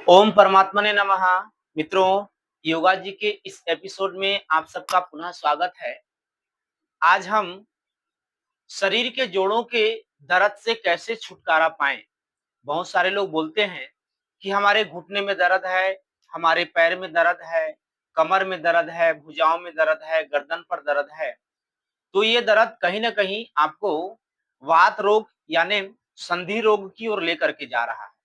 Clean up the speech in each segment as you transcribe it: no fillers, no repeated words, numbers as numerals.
ओम परमात्मने नमः। मित्रों, योगा जी के इस एपिसोड में आप सबका पुनः स्वागत है। आज हम शरीर के जोड़ों के दर्द से कैसे छुटकारा पाएं। बहुत सारे लोग बोलते हैं कि हमारे घुटने में दर्द है, हमारे पैर में दर्द है, कमर में दर्द है, भुजाओं में दर्द है, गर्दन पर दर्द है। तो ये दर्द कहीं न कहीं आपको वात रोग यानी संधि रोग की ओर लेकर के जा रहा है।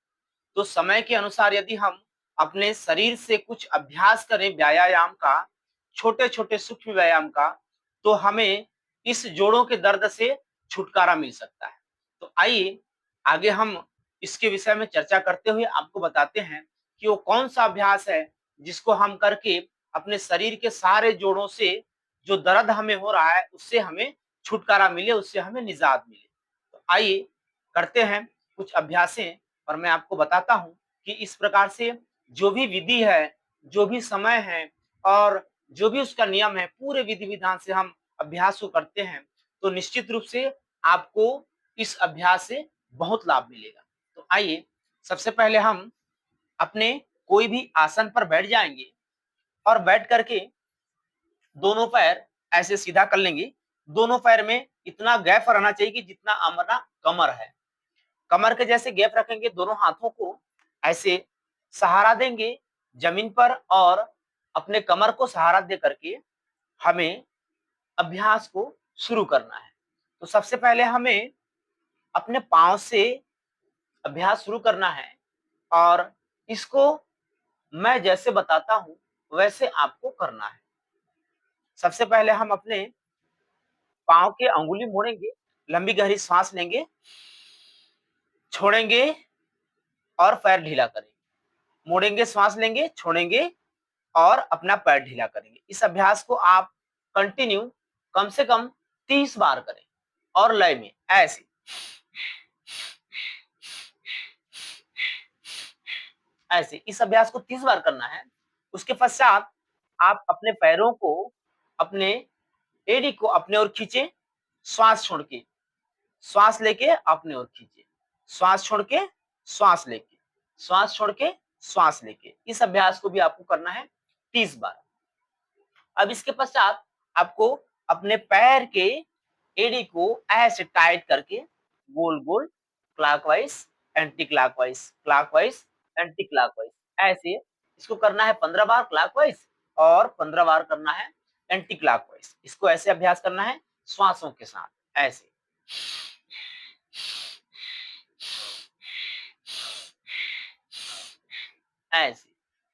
तो समय के अनुसार यदि हम अपने शरीर से कुछ अभ्यास करें व्यायाम का, छोटे-छोटे सूक्ष्म व्यायाम का, तो हमें इस जोड़ों के दर्द से छुटकारा मिल सकता है। तो आइए आगे हम इसके विषय में चर्चा करते हुए आपको बताते हैं कि वो कौन-सा अभ्यास है जिसको हम करके अपने शरीर के सारे जोड़ों से जो दर्द हमें हो रहा है उससे हमें छुटकारा मिले, उससे हमें निजात मिले। तो आइए करते हैं कुछ अभ्यासें और मैं आपको बताता हूँ कि इस प्रकार से जो भी विधि है, जो भी समय है और जो भी उसका नियम है, पूरे विधि-विधान से हम अभ्यास को करते हैं, तो निश्चित रूप से आपको इस अभ्यास से बहुत लाभ मिलेगा। तो आइए, सबसे पहले हम अपने कोई भी आसन पर बैठ जाएँगे और बैठ कर के दोनों पैर ऐसे सीधा कर लेंगे। दोनों पैर में इतना गैप रहना चाहिए कि जितना हमारा कमर है। कमर के जैसे गैप रखेंगे, दोनों हाथों को ऐसे सहारा देंगे जमीन पर और अपने कमर को सहारा दे करके हमें अभ्यास को शुरू करना है। तो सबसे पहले हमें अपने पाँव से अभ्यास शुरू करना है और इसको मैं जैसे बताता हूँ, वैसे आपको करना है। सबसे पहले हम अपने पाँव के अंगुली मोड़ेंगे, लंबी गहरी साँस लेंगे, छोड़ेंगे और पैर ढीला करेंगे। मोड़ेंगे, श्वास लेंगे, छोड़ेंगे और अपना पैर ढीला करेंगे। इस अभ्यास को आप कंटिन्यू कम से कम 30 बार करें और लय में ऐसे। ऐसे इस अभ्यास को 30 बार करना है। उसके पश्चात आप अपने पैरों को, अपने एड़ी को अपने ओर खींचे, श्वास छोड़ के, श्वास लेके अपने ओर खींचे, श्वास छोड़ के, श्वास लेके, श्वास छोड़ के, श्वास लेके। इस अभ्यास को भी आपको करना है 30 बार। अब इसके पश्चात आपको अपने पैर के एड़ी को ऐसे टाइट करके गोल-गोल clockwise, anti clockwise, clockwise, anti clockwise ऐसे इसको करना है 15 बार क्लॉकवाइज और 15 बार करना है एंटी क्लॉकवाइज। इसको ऐसे अभ्यास करना है श्वासों के साथ ऐसे। ऐसे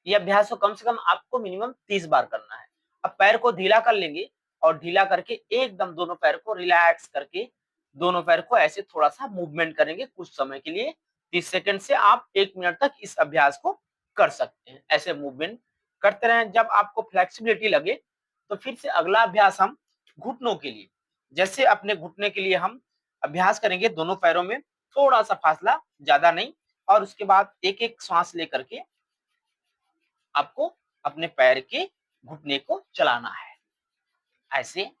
ये अभ्यास को कम से कम आपको मिनिमम 30 बार करना है। अब पैर को ढीला कर लेंगे और ढीला करके एकदम दोनों पैर को रिलैक्स करके दोनों पैर को ऐसे थोड़ा-सा मूवमेंट करेंगे कुछ समय के लिए। 30 सेकंड से आप 1 मिनट तक इस अभ्यास को कर सकते हैं। ऐसे मूवमेंट करते रहें। जब आपको फ्लेक्सिबिलिटी लगे तो फिर से अगला अभ्यास हम घुटनों के लिए, जैसे अपने घुटने के लिए हम अभ्यास करेंगे दोनों पैरों में थोड़ा-सा फासला, ज़्यादा नहीं और उसके बाद एक-एक श्वास लेकर के आपको अपने पैर के घुटने को चलाना है ऐसे।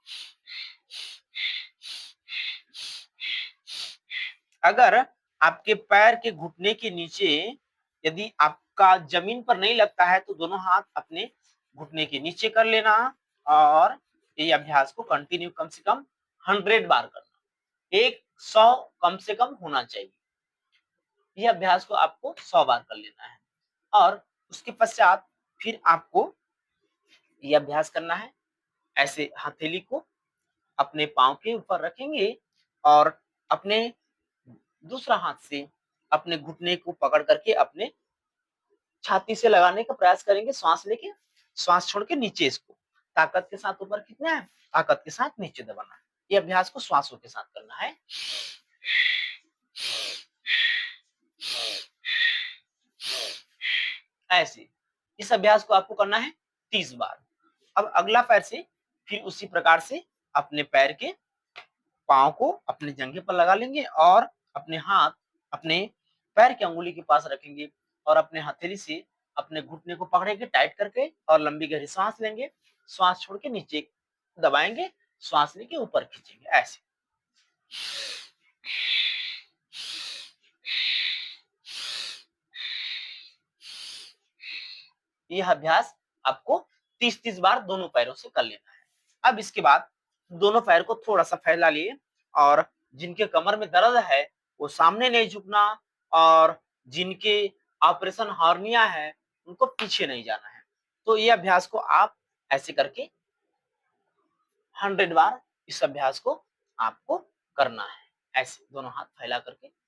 अगर आपके पैर के घुटने के नीचे यदि आपका जमीन पर नहीं लगता है तो दोनों हाथ अपने घुटने के नीचे कर लेना और ये अभ्यास को कंटिन्यू कम से कम 100 बार करना। 100 कम से कम होना चाहिए। ये अभ्यास को आपको 100 बार कर लेना है और उसके पश्चात फिर आपको ये अभ्यास करना है। ऐसे हथेली को अपने पाँव के ऊपर रखेंगे और अपने दूसरा हाथ से अपने घुटने को पकड़ करके अपने छाती से लगाने का प्रयास करेंगे श्वास लेके, श्वास छोड़ के नीचे इसको ताकत के साथ ऊपर खींचना है, ताकत के साथ नीचे दबाना है। ये अभ्यास को श्वासों के साथ करना है। ऐसे इस अभ्यास को आपको करना है 30 बार। अब अगला पैर से फिर उसी प्रकार से अपने पैर के पाँव को अपने जंघे पर लगा लेंगे और अपने हाथ अपने पैर की अंगुली के पास रखेंगे और अपने हथेली से अपने घुटने को पकड़ेंगे टाइट करके और लंबी गहरी सांस लेंगे। श्वास छोड़ के नीचे दबाएंगे, श्वास लेके ऊपर खींचेंगे ऐसे। यह अभ्यास आपको 30-30 बार दोनों पैरों से कर लेना है। अब इसके बाद दोनों पैर को थोड़ा-सा फैला लिए और जिनके कमर में दर्द है, वो सामने नहीं झुकना और जिनके ऑपरेशन हर्निया है, उनको पीछे नहीं जाना है। तो ये अभ्यास को आप ऐसे करके 100 बार इस अभ्यास को आपको करना है। ऐसे दोनों हाथ फैला करके